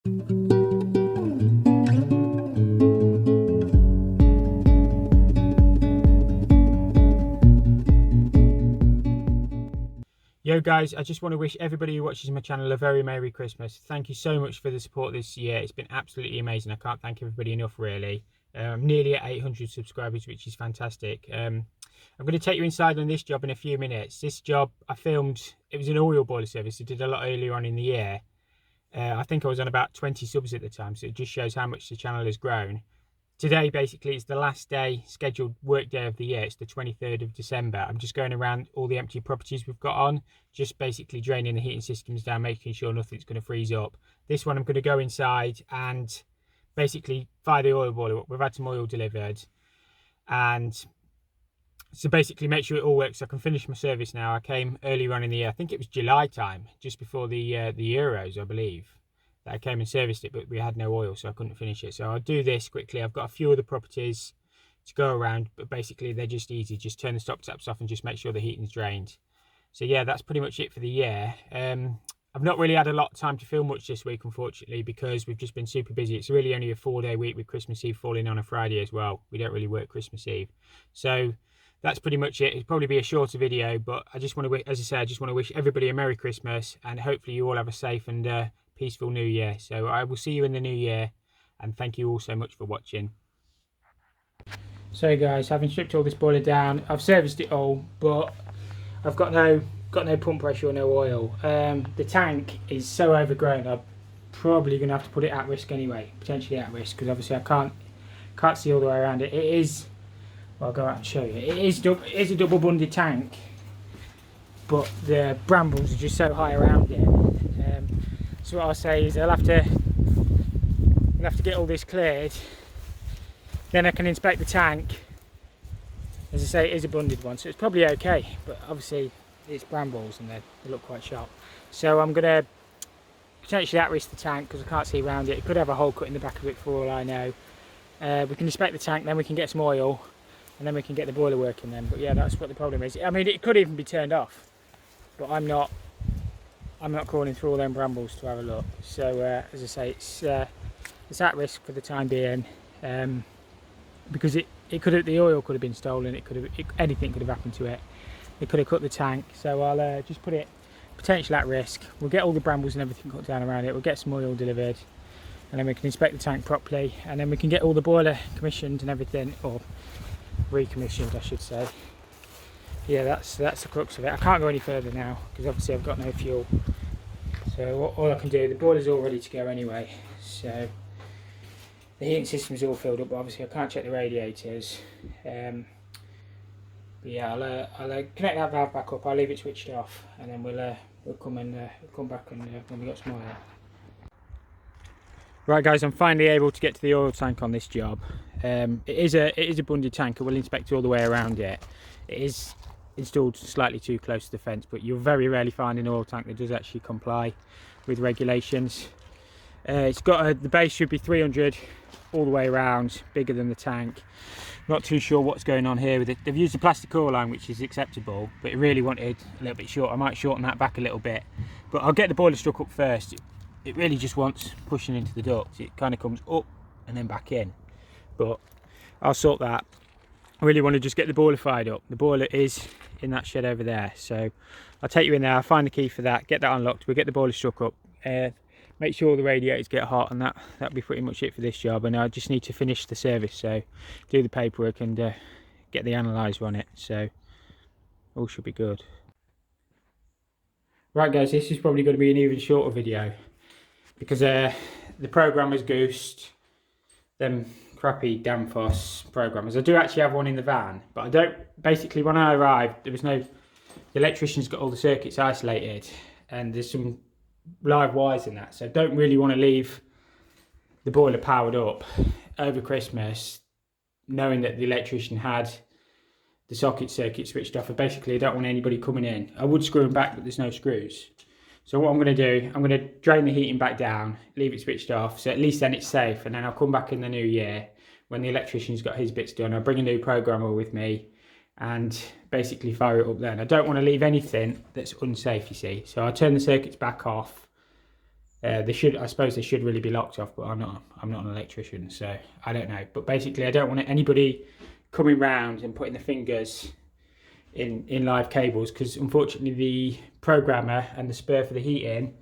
Yo guys, I just want to wish everybody who watches my channel a very Merry Christmas. Thank you so much for the support this year. It's been absolutely amazing. I can't thank everybody enough, really. I'm nearly at 800 subscribers, which is fantastic. I'm going to take you inside on this job in a few minutes. This job I filmed, it was an oil boiler service. I did a lot earlier on in the year. I think I was on about 20 subs at the time, so it just shows how much the channel has grown. Today, basically, is the last day, scheduled work day of the year. It's the 23rd of December. I'm just going around all the empty properties we've got on, just basically draining the heating systems down, making sure nothing's going to freeze up. This one, I'm going to go inside and basically fire the oil boiler up. We've had some oil delivered. And so basically make sure it all works so I can finish my service now. I came earlier on in the year, I think it was July time, just before the Euros, I believe. I came and serviced it, but we had no oil, so I couldn't finish it. So I'll do this quickly. I've got a few other properties to go around, but basically they're just easy. Just turn the stop taps off and just make sure the heating's drained. So yeah, that's pretty much it for the year. I've not really had a lot of time to film much this week, unfortunately, because we've just been super busy. It's really only a 4-day week with Christmas Eve falling on a Friday as well. We don't really work Christmas Eve. So that's pretty much it. It'll probably be a shorter video, but I just want to, as I said, I just want to wish everybody a Merry Christmas, and hopefully you all have a safe and peaceful new year. So I will see you in the new year, and thank you all so much for watching. So guys, having stripped all this boiler down, I've serviced it all, but I've got no pump pressure or no oil. The tank is so overgrown, I'm probably going to have to put it at risk anyway, potentially at risk, because obviously I can't see all the way around it. It is, well, I'll go out and show you. It is a double bunded tank, but the brambles are just so high around it. So what I'll say is I'll have to get all this cleared, then I can inspect the tank. As I say, it is a bunded one, so it's probably okay, but obviously it's brambles and they look quite sharp. So I'm going to potentially at risk the tank because I can't see around it. It could have a hole cut in the back of it for all I know. We can inspect the tank, then we can get some oil, and then we can get the boiler working then. But yeah, that's what the problem is. I mean, it could even be turned off, but I'm not crawling through all them brambles to have a look. So as I say, it's at risk for the time being, because the oil could have been stolen. Anything could have happened to it. It could have cut the tank. So I'll just put it potentially at risk. We'll get all the brambles and everything cut down around it. We'll get some oil delivered, and then we can inspect the tank properly, and then we can get all the boiler commissioned and everything, or recommissioned, I should say. Yeah, that's the crux of it. I can't go any further now because obviously I've got no fuel. So all I can do, the boiler's all ready to go anyway. So the heating system's all filled up, but obviously I can't check the radiators. But yeah, I'll connect that valve back up. I'll leave it switched off, and then we'll come back and when we got some oil. Right guys, I'm finally able to get to the oil tank on this job. It is a bunded tank. I will inspect all the way around it. It is installed slightly too close to the fence, but you'll very rarely find an oil tank that does actually comply with regulations. It's got the base should be 300 all the way around, bigger than the tank. Not too sure what's going on here with it. They've used a plastic oil line, which is acceptable, but it really wanted a little bit short. I might shorten that back a little bit, but I'll get the boiler struck up first. It really just wants pushing into the duct. It kind of comes up and then back in, but I'll sort that. I really want to just get the boiler fired up. The boiler is in that shed over there, so I'll take you in there. I'll find the key for that, get that unlocked, we'll get the boiler struck up, make sure the radiators get hot, and that'll be pretty much it for this job. And I just need to finish the service, so do the paperwork and get the analyzer on it, so all should be good. Right guys, this is probably going to be an even shorter video because the programmer's goosed them crappy Danfoss programmers. I do actually have one in the van, but I don't. Basically, when I arrived, there was no. The electrician's got all the circuits isolated, and there's some live wires in that, so I don't really want to leave the boiler powered up over Christmas, knowing that the electrician had the socket circuit switched off. And basically, I don't want anybody coming in. I would screw them back, but there's no screws. So what I'm going to do, I'm going to drain the heating back down, leave it switched off, so at least then it's safe, and then I'll come back in the new year when the electrician's got his bits done. I'll bring a new programmer with me and basically fire it up then. I don't want to leave anything that's unsafe, you see. So I'll turn the circuits back off, I suppose they should really be locked off, but I'm not an electrician, so I don't know. But basically, I don't want anybody coming round and putting their fingers in live cables, because unfortunately the programmer and the spur for the heating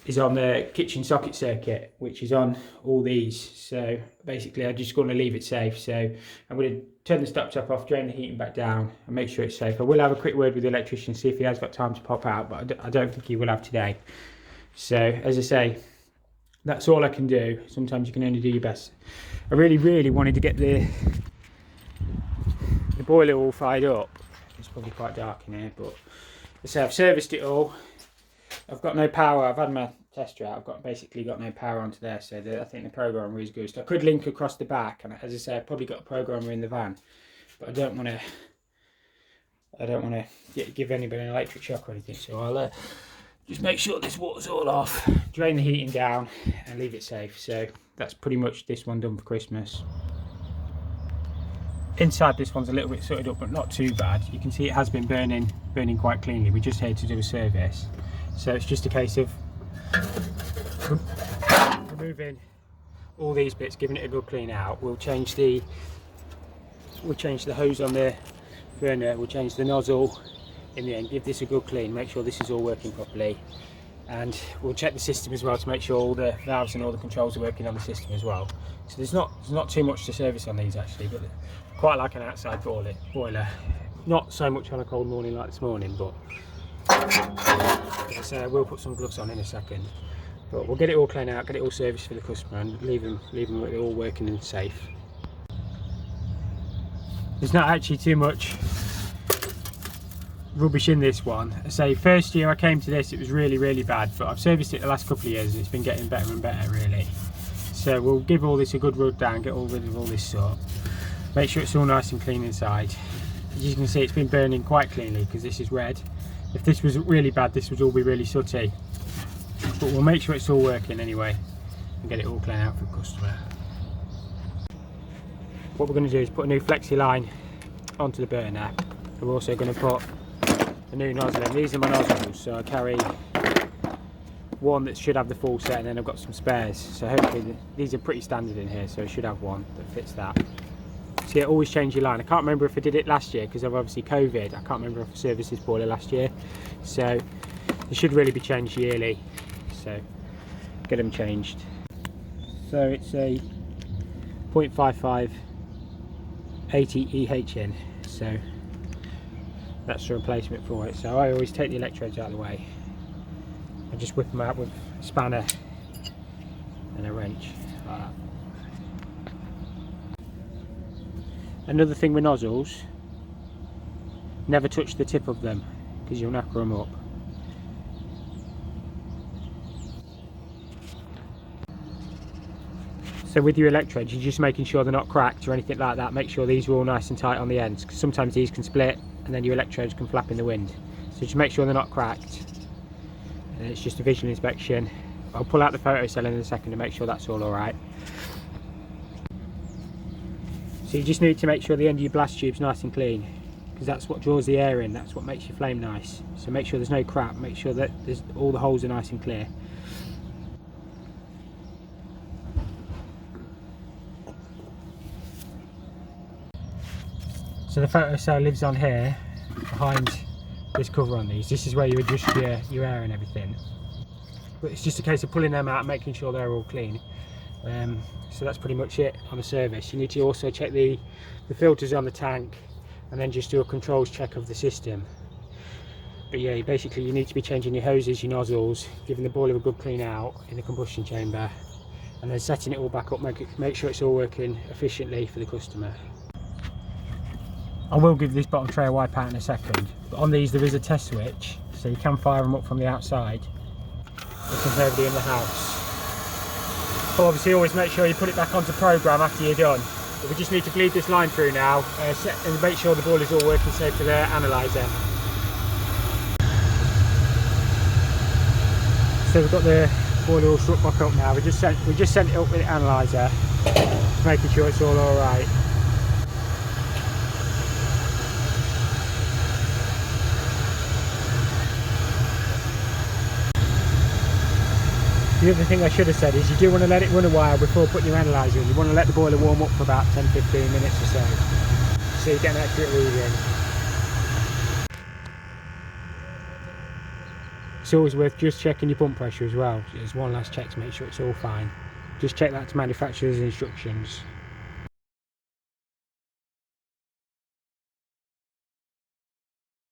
is on the kitchen socket circuit, which is on all these. So basically I'm just going to leave it safe. So I'm going to turn the stop top off, drain the heating back down and make sure it's safe. I will have a quick word with the electrician, see if he has got time to pop out, but I don't think he will have today. So as I say, that's all I can do. Sometimes you can only do your best. I really wanted to get the boiler all fired up. It's probably quite dark in here, but as I say, I've serviced it all. I've got no power. I've had my tester out. I've basically got no power onto there, so I think the programmer is good. So I could link across the back, and as I say, I've probably got a programmer in the van, but I don't want to give anybody an electric shock or anything. So I'll just make sure this water's all off, drain the heating down, and leave it safe. So that's pretty much this one done for Christmas. Inside this one's a little bit sooted up, but not too bad. You can see it has been burning quite cleanly. We're just here to do a service. So it's just a case of removing all these bits, giving it a good clean out. We'll change the hose on the burner, we'll change the nozzle in the end, give this a good clean, make sure this is all working properly, and we'll check the system as well to make sure all the valves and all the controls are working on the system as well. So there's not too much to service on these actually, but quite like an outside boiler. Not so much on a cold morning like this morning, but as I say, I will put some gloves on in a second. But we'll get it all cleaned out, get it all serviced for the customer, and leave them with it all working and safe. There's not actually too much rubbish in this one. I say first year I came to this, it was really bad, but I've serviced it the last couple of years and it's been getting better and better really. So we'll give all this a good rub down, get rid of all this sort, make sure it's all nice and clean inside. As you can see, it's been burning quite cleanly because this is red. If this was really bad, this would all be really sooty, but we'll make sure it's all working anyway and get it all cleaned out for the customer. What we're going to do is put a new flexi line onto the burner. We're also going to put a new nozzle in. These are my nozzles, so I carry one that should have the full set, and then I've got some spares, so hopefully these are pretty standard in here, so I should have one that fits that. So yeah, always change your line. I can't remember if I did it last year because of obviously COVID. I can't remember if I serviced this boiler last year, so it should really be changed yearly, so get them changed. So it's a 0.55 80 EHN, so that's the replacement for it. So I always take the electrodes out of the way and just whip them out with a spanner and a wrench like that. Another thing with nozzles, never touch the tip of them because you'll knacker them up. So with your electrodes, you're just making sure they're not cracked or anything like that. Make sure these are all nice and tight on the ends, because sometimes these can split and then your electrodes can flap in the wind. So just make sure they're not cracked. And it's just a visual inspection. I'll pull out the photo cell in a second to make sure that's all alright. So you just need to make sure the end of your blast tube's nice and clean, because that's what draws the air in, that's what makes your flame nice. So make sure there's no crap, make sure that all the holes are nice and clear. So the photo cell lives on here, behind this cover on these. This is where you adjust your air and everything. But it's just a case of pulling them out and making sure they're all clean. So that's pretty much it on the service. You need to also check the filters on the tank, and then just do a controls check of the system. But yeah, basically you need to be changing your hoses, your nozzles, giving the boiler a good clean out in the combustion chamber, and then setting it all back up, make sure it's all working efficiently for the customer. I will give this bottom tray a wipe out in a second, but on these there is a test switch, so you can fire them up from the outside if there's nobody in the house. But obviously always make sure you put it back onto program after you're done. But we just need to bleed this line through now and make sure the boiler's all working safe to the analyzer. So we've got the boiler all struck back up now. We just sent it up with the analyzer, making sure it's all alright. The other thing I should have said is you do want to let it run a while before putting your analyzer in. You want to let the boiler warm up for about 10-15 minutes or so you get an accurate reading. It's always worth just checking your pump pressure as well. There's one last check to make sure it's all fine. Just check that to manufacturer's instructions.